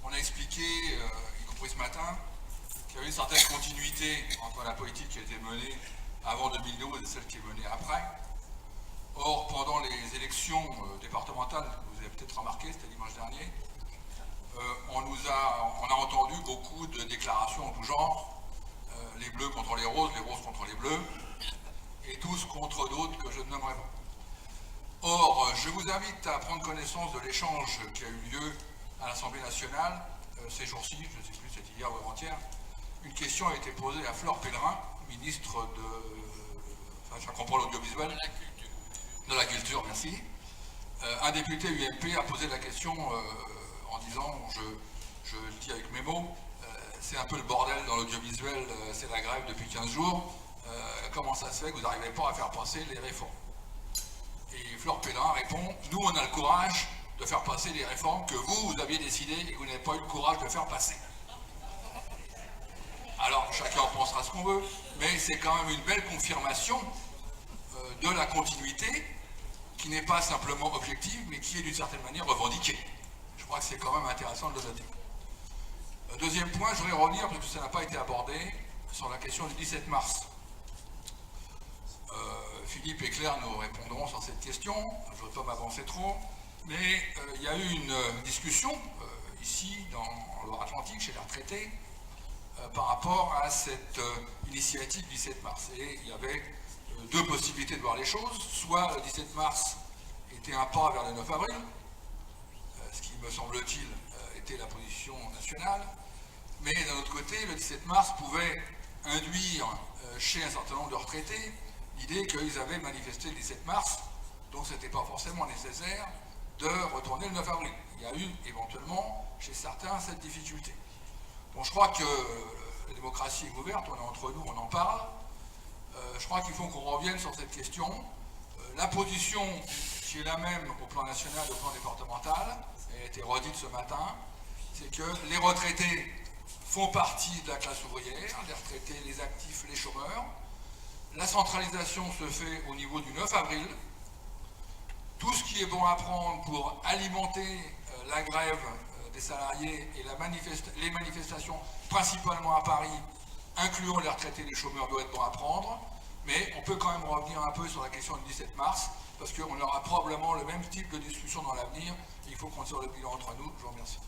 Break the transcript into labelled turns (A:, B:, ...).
A: on a expliqué, y compris ce matin, qu'il y avait une certaine continuité entre la politique qui a été menée avant 2012 et celle qui est menée après. Or, pendant les élections départementales, vous avez peut-être remarqué, c'était dimanche dernier, on a entendu beaucoup de déclarations en tout genre, les bleus contre les roses contre les bleus, et tous contre d'autres que je ne nommerai pas. Or, je vous invite à prendre connaissance de l'échange qui a eu lieu à l'Assemblée nationale ces jours-ci, je ne sais plus, c'était hier ou avant-hier. Une question a été posée à Flore Pellerin, ministre de... ça comprend l'audiovisuel. De la culture, merci. Un député UMP a posé la question en disant, je le dis avec mes mots, c'est un peu le bordel dans l'audiovisuel, c'est la grève depuis 15 jours, comment ça se fait que vous n'arrivez pas à faire passer les réformes? Et Flore Pellerin répond, nous on a le courage de faire passer les réformes que vous aviez décidé et que vous n'avez pas eu le courage de faire passer. Alors chacun en pensera ce qu'on veut, mais c'est quand même une belle confirmation de la continuité qui n'est pas simplement objective, mais qui est d'une certaine manière revendiquée. Je crois que c'est quand même intéressant de le noter. Deuxième point, je voudrais revenir, parce que ça n'a pas été abordé, sur la question du 17 mars. Philippe et Claire nous répondront sur cette question, je ne voudrais pas m'avancer trop, mais il y a eu une discussion ici, dans Loire-Atlantique, chez les retraités, par rapport à cette initiative du 17 mars. Et il y avait deux possibilités de voir les choses, soit le 17 mars était un pas vers le 9 avril, ce qui me semble-t-il était la position nationale, mais d'un autre côté, le 17 mars pouvait induire chez un certain nombre de retraités l'idée qu'ils avaient manifesté le 17 mars, donc ce n'était pas forcément nécessaire de retourner le 9 avril. Il y a eu éventuellement chez certains cette difficulté. Bon, je crois que la démocratie est ouverte, on est entre nous, on en parle. Je crois qu'il faut qu'on revienne sur cette question. La position qui est la même au plan national et au plan départemental, elle a été redite ce matin, c'est que les retraités font partie de la classe ouvrière, les retraités, les actifs, les chômeurs. La centralisation se fait au niveau du 9 avril. Tout ce qui est bon à prendre pour alimenter la grève des salariés et les manifestations, principalement à Paris, incluant les retraités et les chômeurs, doit être bon à prendre. Mais on peut quand même revenir un peu sur la question du 17 mars, parce qu'on aura probablement le même type de discussion dans l'avenir. Il faut qu'on tire le bilan entre nous. Je vous remercie.